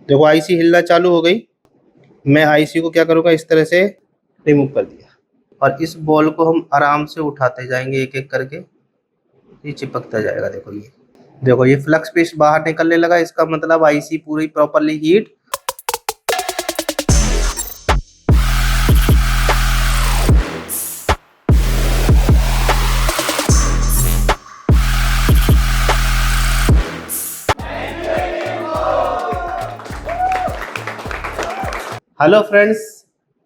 देखो आईसी हिलना चालू हो गई। मैं आईसी को क्या करूँगा, इस तरह से रिमूव कर दिया और इस बॉल को हम आराम से उठाते जाएंगे एक एक करके, ये चिपकता जाएगा। देखो ये फ्लक्स पीस बाहर निकलने लगा, इसका मतलब आईसी पूरी properly heat. Hello friends,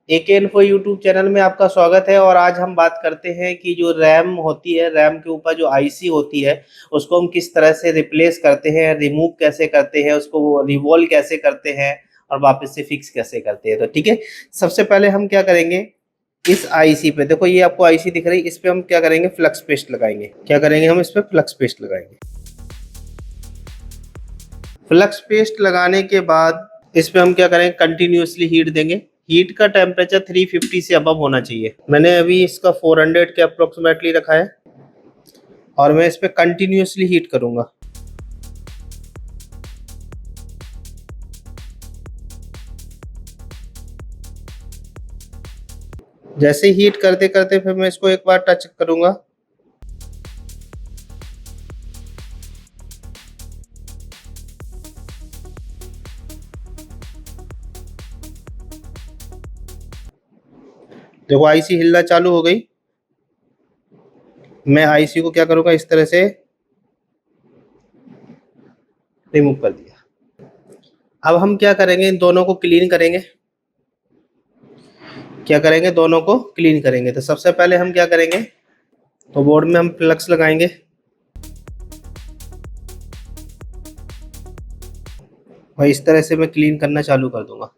AK info YouTube channel में आपका स्वागत है। और आज हम बात करते हैं कि जो रैम होती है, रैम के ऊपर जो आईसी होती है, उसको हम किस तरह से रिप्लेस करते हैं, रिमूव कैसे करते हैं, उसको रिवॉल्व कैसे करते हैं और वापस से फिक्स कैसे करते हैं। तो ठीक है, सबसे पहले हम क्या करेंगे, इस आईसी पे देखो, ये आपको आईसी दिख रही है, इस पे हम क्या करेंगे, फ्लक्स पेस्ट लगाएंगे। क्या करेंगे हम, इस पे फ्लक्स पेस्ट लगाएंगे। फ्लक्स पेस्ट लगाने के बाद इस पे हम क्या करेंगे, कंटिन्यूअसली हीट देंगे। हीट का टेम्परेचर 350 से अबव होना चाहिए। मैंने अभी इसका 400 के अप्रोक्सीमेटली रखा है और मैं इस पे कंटिन्यूअसली हीट करूंगा। जैसे हीट करते करते फिर मैं इसको एक बार टच करूंगा। देखो आईसी हिलना चालू हो गई। मैं आईसी को क्या करूंगा, इस तरह से रिमूव कर दिया। अब हम क्या करेंगे, इन दोनों को क्लीन करेंगे। क्या करेंगे, दोनों को क्लीन करेंगे। तो सबसे पहले हम क्या करेंगे, तो बोर्ड में हम फ्लक्स लगाएंगे और इस तरह से मैं क्लीन करना चालू कर दूंगा।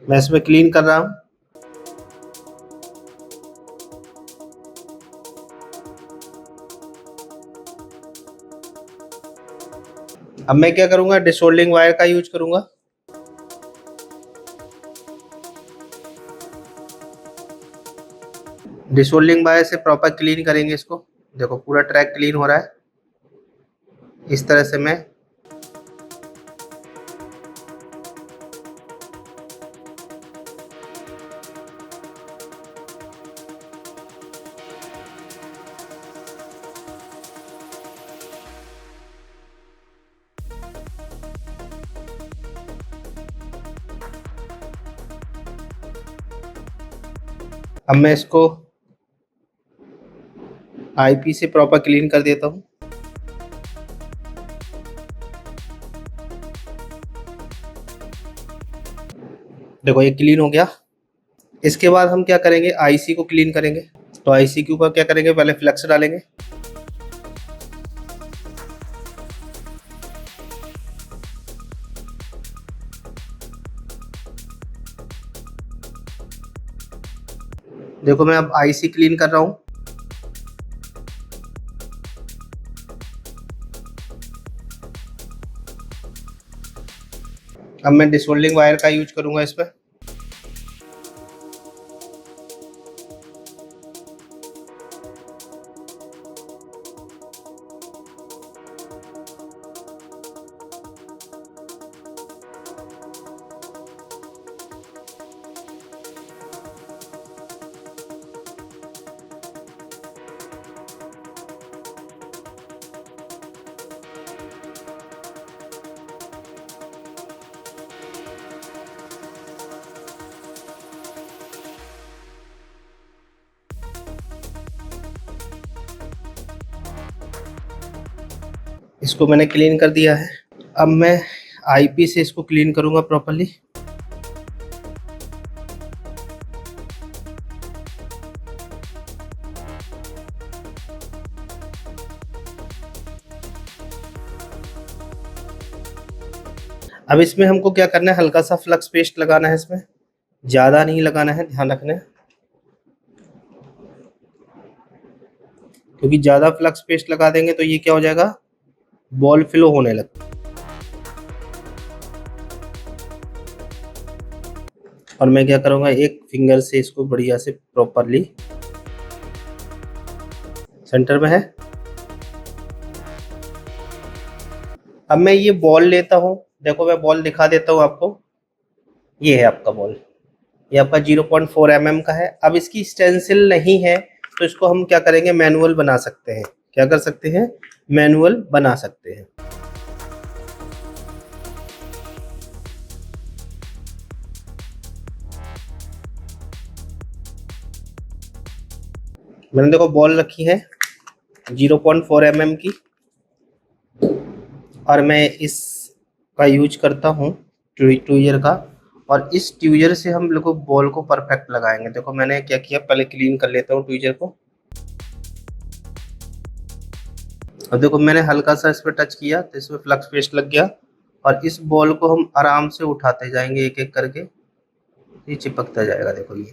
मैं इसमें क्लीन कर रहा हूं। अब मैं क्या करूंगा, डिसोल्डिंग वायर का यूज करूंगा। डिसोल्डिंग वायर से प्रॉपर क्लीन करेंगे इसको। देखो पूरा ट्रैक क्लीन हो रहा है। इस तरह से मैं इसको आईपी से प्रॉपर क्लीन कर देता हूँ। देखो ये क्लीन हो गया। इसके बाद हम क्या करेंगे, आईसी को क्लीन करेंगे। तो आईसी के ऊपर क्या करेंगे, पहले फ्लक्स डालेंगे। देखो मैं अब आईसी क्लीन कर रहा हूँ। अब मैं डिसोल्डिंग वायर का यूज करूंगा इस पर। इसको मैंने क्लीन कर दिया है। अब मैं आईपी से इसको क्लीन करूंगा प्रॉपर्ली। अब इसमें हमको क्या करना है, हल्का सा फ्लक्स पेस्ट लगाना है। इसमें ज्यादा नहीं लगाना है, ध्यान रखना है, क्योंकि ज्यादा फ्लक्स पेस्ट लगा देंगे तो ये क्या हो जाएगा, बॉल फ्लो होने लगता है और मैं क्या करूँगा, एक फिंगर से इसको बढ़िया से प्रॉपरली सेंटर में है। अब मैं ये बॉल लेता हूँ, देखो मैं बॉल दिखा देता हूँ आपको। ये है आपका बॉल, ये आपका 0.4 mm का है। अब इसकी स्टेंसिल नहीं है तो इसको हम क्या करेंगे, मैनुअल बना सकते हैं। क्या कर सकते हैं, मैनुअल बना सकते हैं। मैंने देखो बॉल रखी है 0.4 mm की, और मैं इसका यूज करता हूँ ट्यूजर का। और इस ट्यूजर से हम लोग बॉल को परफेक्ट लगाएंगे। देखो मैंने क्या किया, पहले क्लीन कर लेता हूँ ट्यूजर को। अब देखो मैंने हल्का सा इस पर टच किया तो इसमें फ्लक्स पेस्ट लग गया, और इस बॉल को हम आराम से उठाते जाएंगे एक एक करके, ये चिपकता जाएगा। देखो ये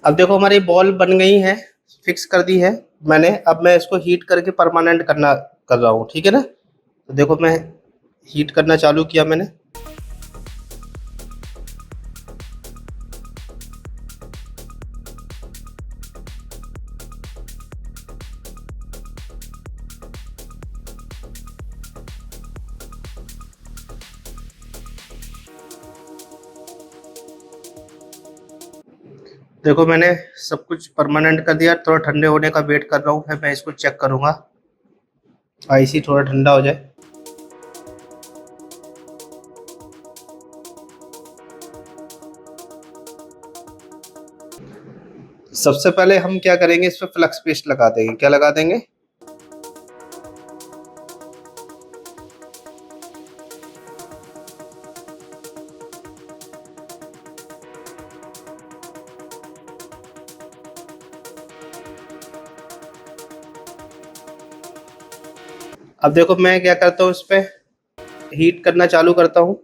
अब देखो हमारी बॉल बन गई है, फिक्स कर दी है मैंने। अब मैं इसको हीट करके परमानेंट कर रहा हूँ, ठीक है ना। तो देखो मैं हीट करना चालू किया मैंने। देखो मैंने सब कुछ परमानेंट कर दिया, थोड़ा ठंडे होने का वेट कर रहा हूँ, फिर मैं इसको चेक करूंगा। आईसी थोड़ा ठंडा हो जाए। सबसे पहले हम क्या करेंगे, इस पे फ्लक्स पेस्ट लगा देंगे। क्या लगा देंगे? अब देखो मैं क्या करता हूँ, इस पे हीट करना चालू करता हूँ।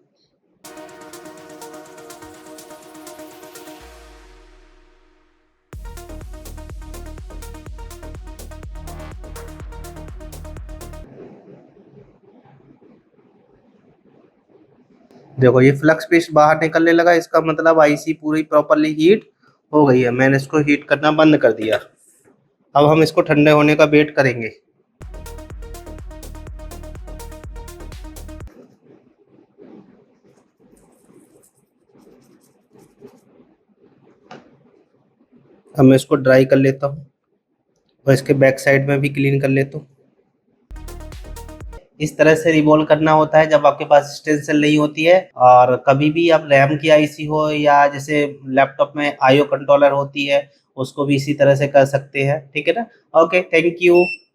देखो ये फ्लक्स पेस्ट बाहर निकलने लगा, इसका मतलब आईसी पूरी प्रॉपरली हीट हो गई है। मैंने इसको हीट करना बंद कर दिया। अब हम इसको ठंडे होने का वेट करेंगे। अब मैं इसको ड्राई कर लेता हूँ और इसके बैक साइड में भी क्लीन कर लेता हूँ। इस तरह से रिवॉल्व करना होता है जब आपके पास एक्सटेंशन नहीं होती है। और कभी भी आप रैम की आईसी हो या जैसे लैपटॉप में आईओ कंट्रोलर होती है, उसको भी इसी तरह से कर सकते हैं, ठीक है ना। Okay, thank you.